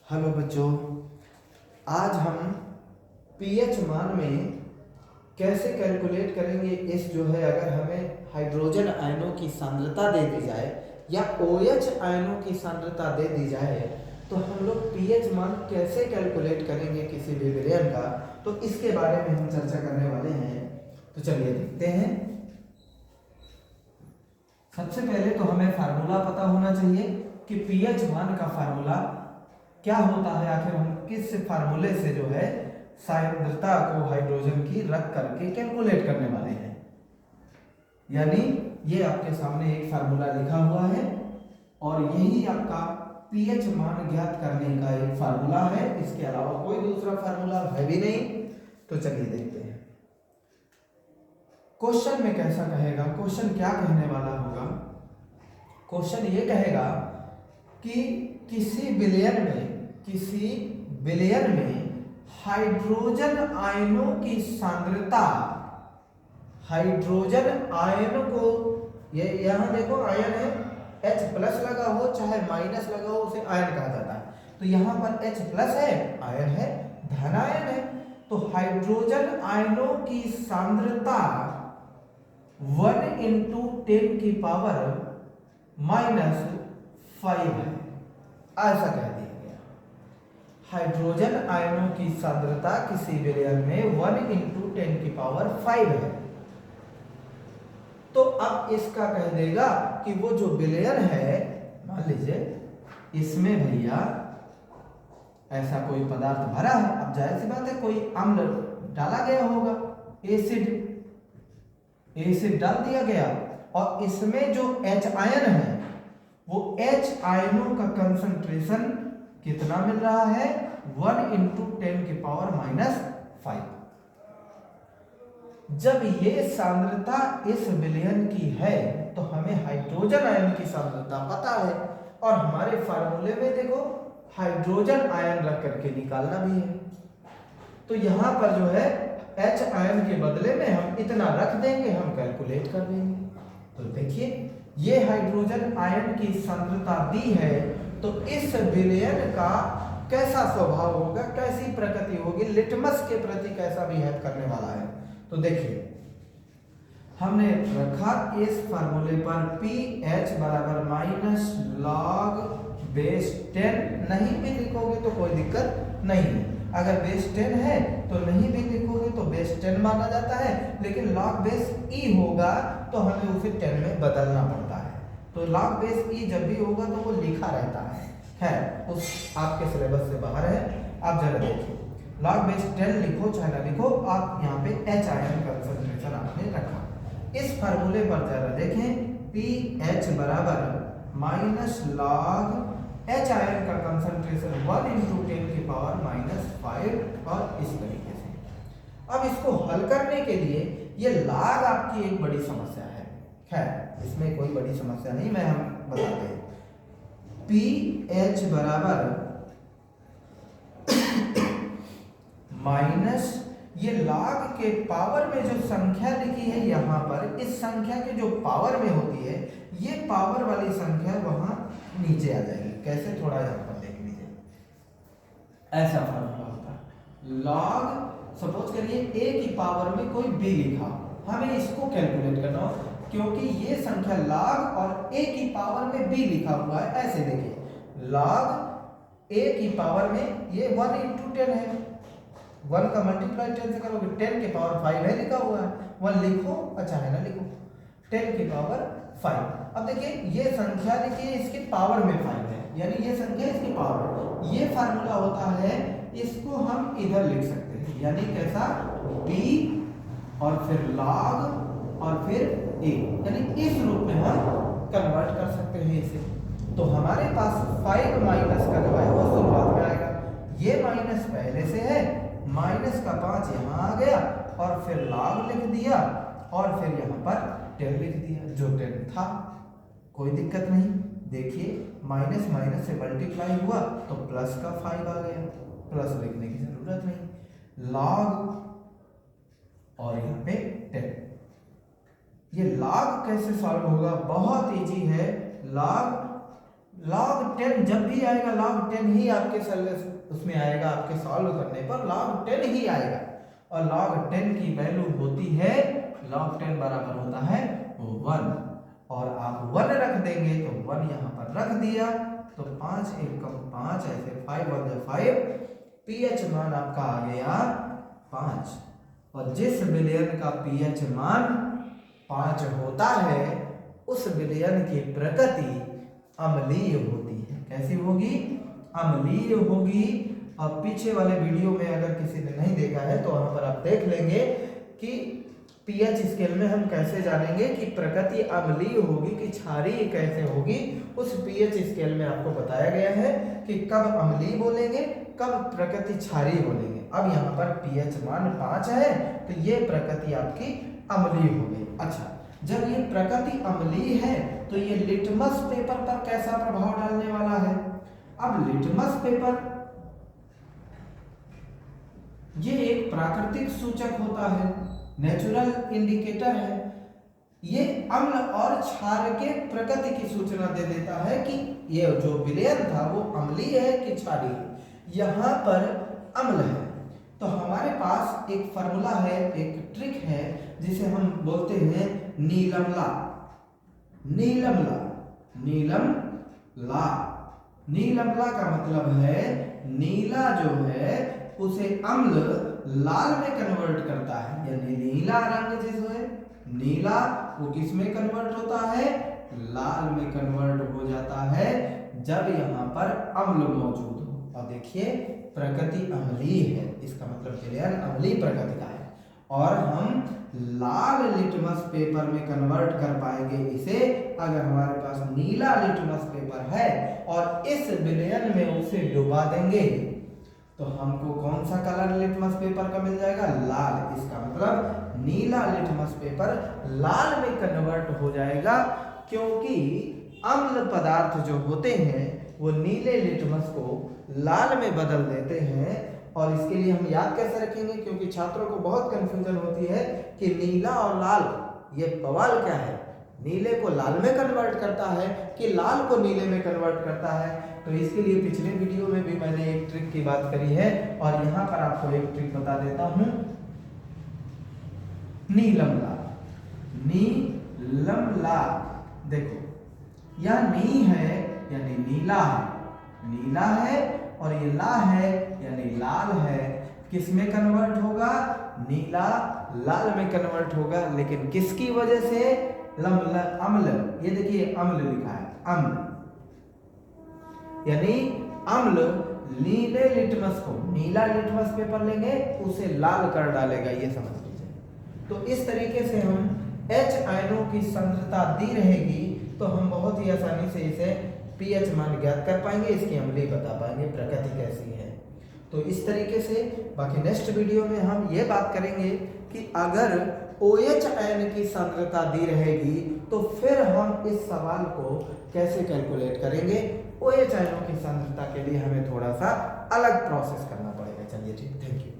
Hello बच्चों, आज हम पीएच मान में कैसे कैलकुलेट करेंगे इस जो है अगर हमें हाइड्रोजन आयनों की सांद्रता दे दी जाए या OH आयनों की सांद्रता दे दी जाए तो हम लोग पीएच मान कैसे कैलकुलेट करेंगे किसी भी विलयन का, तो इसके बारे में हम चर्चा करने वाले हैं। तो चलिए देखते हैं। सबसे पहले तो हमें फार्मूला पता होना चाहिए कि पीएच मान का फार्मूला क्या होता है। आखिर हम किस फार्मूले से जो है सांद्रता को हाइड्रोजन की रख करके कैलकुलेट करने वाले हैं। यानी ये आपके सामने एक फार्मूला लिखा हुआ है और यही आपका पीएच मान ज्ञात करने का एक फार्मूला है। इसके अलावा कोई दूसरा फार्मूला है भी नहीं। तो चलिए देखते हैं क्वेश्चन में कैसा कहेगा। क्वेश्चन क्या कहने वाला होगा? क्वेश्चन ये कहेगा कि किसी विलयन में हाइड्रोजन आयनों की सांद्रता, हाइड्रोजन आयन को, ये यहां देखो आयन है, H प्लस लगा हो चाहे माइनस लगा हो उसे आयन कहा जाता है। तो यहां पर H प्लस है, आयन है, धन आयन है। तो हाइड्रोजन आयनों की सांद्रता 1 × 10 की पावर -5 है, ऐसा कह दिया गया। हाइड्रोजन आयनों की सांद्रता किसी विलयन में 1 × 10 की पावर 5 है। तो अब इसका कह देगा कि वो जो विलयन है, मान लीजिए इसमें भैया ऐसा कोई पदार्थ भरा है। अब जाहिर सी बात है कोई अम्ल डाला गया होगा, एसिड डाल दिया गया और इसमें जो H आयन है वो H आयनों का कंसंट्रेशन कितना मिल रहा है? 1 × 10 की पावर -5। जब ये सांद्रता इस विलयन की है तो हमें हाइड्रोजन आयन की सांद्रता पता है और हमारे फार्मूले में देखो हाइड्रोजन आयन रख करके निकालना भी है। तो यहां पर जो है H आयन के बदले में हम इतना रख देंगे, हम कैलकुलेट कर देंगे। तो देखिए ये हाइड्रोजन आयन की सांद्रता दी है, तो इस विलयन का कैसा स्वभाव होगा, कैसी प्रकृति होगी, लिटमस के प्रति कैसा बिहेव करने वाला है। तो देखिए हमने रखा इस फार्मूले पर pH -- log(10). नहीं भी लिखोगे तो कोई दिक्कत नहीं है। अगर बेस 10 है तो नहीं भी लिखोगे तो बेस 10 माना जाता है, लेकिन log बेस E होगा तो हमें उसे 10 में बदलना पड़ता है। तो log बेस E जब भी होगा तो वो लिखा रहता है, उस आपके सिलेबस से बाहर है। आप जरा देखिए log बेस 10 लिखो चाहे ना लिखो, आप यहाँ पे H आयन कंसंट्रेशन आपने रखा। इस फार्मूले पर जरा देखें, pH -log H आयन का कंसंट्रेशन 1 × 10 की पावर -5 और इस तरीके से। अब इसको हल करने के लिए ये log आपकी एक बड़ी समस्या है। खैर इसमें कोई बड़ी समस्या नहीं, मैं हम बताते हैं। pH माइनस ये log के पावर में जो संख्या लिखी है यहाँ पर, इस संख्या के जो पावर में होती है, ये पावर वाली संख्या वहां नीचे आ जाएगी। कैसे, थोड़ा यहाँ पर देख लीजिए। ऐसा फार्मूला होता है log, सपोज करिए a की पावर में कोई b लिखा, हमें इसको कैलकुलेट करना हो क्योंकि ये संख्या log और a की पावर में b लिखा हुआ है। ऐसे देखिए log a की पावर में ये 1 × 10 है, 1 का मल्टीप्लाई 10 से करोगे 10 की पावर 5 है लिखा हुआ है। 1 लिखो अच्छा है ना लिखो, 10 की पावर 5। अब देखिए ये संख्या देखिए इसकी पावर में 5 है, यानी ये संख्या इसकी पावर है। ये फार्मूला होता है, इसको हम इधर लिख सकते हैं, यानी कैसा, b और फिर log और फिर a, यानी इस रूप में हम कन्वर्ट कर सकते हैं इसे। तो हमारे पास 5 माइनस का जो है वो शुरुआत में आएगा, ये माइनस पहले से है, माइनस का 5 यहाँ आ गया और फिर log लिख दिया और फिर यहाँ पर 10 लिख दिया, जो 10 था। कोई दिक्कत नहीं। देखिए माइनस माइनस से मल्टीप्लाई हुआ तो प्लस का 5 आ गया, प्लस लिखने की जरूरत नहीं, log और यहाँ पे 10। ये log कैसे सॉल्व होगा? बहुत इजी है। log log 10 जब भी आएगा log 10 ही आपके उसमें आएगा, आपके सॉल्व करने पर log 10 ही आएगा। और log 10 की वैल्यू होती है, log 10 बराबर होता है 1, और आप 1 रख देंगे तो 1 यहाँ पर रख दिया, तो 5 एकम 5, ऐसे 5 1 जा 5, pH मान आपका आ गया 5। और जिस विलयन का pH मान 5 होता है उस विलयन की प्रकृति अम्लीय होती है। कैसी होगी? अम्लीय होगी। अब पीछे वाले वीडियो में अगर किसी ने नहीं देखा है तो वहां पर आप देख लेंगे कि पीएच स्केल में हम कैसे जानेंगे कि प्रकृति अम्लीय होगी कि क्षारीय कैसे होगी। उस पीएच स्केल में आपको बताया गया है कि कब अम्लीय बोलेंगे, कब प्रकृति क्षारीय बोलेंगे। अब यहाँ पर पीएच मान 5 है तो ये प्रकृति आपकी अम्लीय हो गई। अच्छा, जब ये प्रकृति अम्लीय है तो ये लिटमस पेपर पर कैसा प्रभाव डालने वाला है? अब लिटमस पेपर ये एक प्राकृतिक सूचक होता है, नेचुरल इंडिकेटर है। ये अम्ल और क्षार के प्रकृति की सूचना दे देता है कि ये जो विलयन था वो अम्लीय है कि क्षारीय है। यहाँ पर अम्ल है तो हमारे पास एक फॉर्मूला है, एक ट्रिक है जिसे हम बोलते हैं नीलमला। नीलमला, नीलमला, नीलमला का मतलब है नीला जो है उसे अम्ल लाल में कन्वर्ट करता है, यानी नीला रंग जिस है नीला वो किस में कन्वर्ट होता है? लाल में कन्वर्ट हो जाता है जब यहाँ पर अम्ल मौजूद हो। अब देखिए प्रकृति अम्लीय है, इसका मतलब विलयन अम्लीय प्रकृति का है, और हम लाल लिटमस पेपर में कन्वर्ट कर पाएंगे इसे अगर हमारे पास नीला लिटमस पेपर है और इस विलयन में उसे डुबा देंगे तो हमको कौन सा कलर लिटमस पेपर का मिल जाएगा? लाल। इसका मतलब नीला लिटमस पेपर लाल में कन्वर्ट हो जाएगा, क्योंकि अम्ल पदार्थ जो होते हैं वो नीले लिटमस को लाल में बदल देते हैं। और इसके लिए हम याद कैसे रखेंगे? क्योंकि छात्रों को बहुत कंफ्यूजन होती है कि नीला और लाल ये बवाल क्या है, नीले को लाल में कन्वर्ट करता है कि लाल को नीले में कन्वर्ट करता है। तो इसके लिए पिछले वीडियो में भी मैंने एक ट्रिक की बात करी है और यहाँ पर आपको एक ट्रिक बता देता हूँ। नीलमला, नीलमला, देखो यह नी है यानी नीला है, नीला है, और ये ला है यानी लाल है। किस में कन्वर्ट होगा? नीला लाल में कन्वर्ट होगा, लेकिन किसकी वजह से? अम्ल। ये देखिए अम्ल लिखा है, अम्ल, यानी अम्ल नीले लिटमस को, नीला लिटमस पेपर लेंगे उसे लाल कर डालेगा, ये समझ लीजिए। तो इस तरीके से हम H आयनों की सांद्रता दी रहेगी तो हम बहुत ही आसानी से इसे pH मान ज्ञात कर पाएंगे, इसकी अम्लीय बता पाएंगे, प्रकृति कैसी है। तो इस तरीके से बाकी नेक्स्ट वीडियो में हम ये बात करेंगे कि अगर OH आयन की सांद्रता दी रहेगी तो फिर हम इस सवाल को कैसे कैलकुलेट करेंगे। OH आयनों की सांद्रता के लिए हमें थोड़ा सा अलग प्रोसेस करना पड़ेगा। चलिए ठीक, थैंक यू।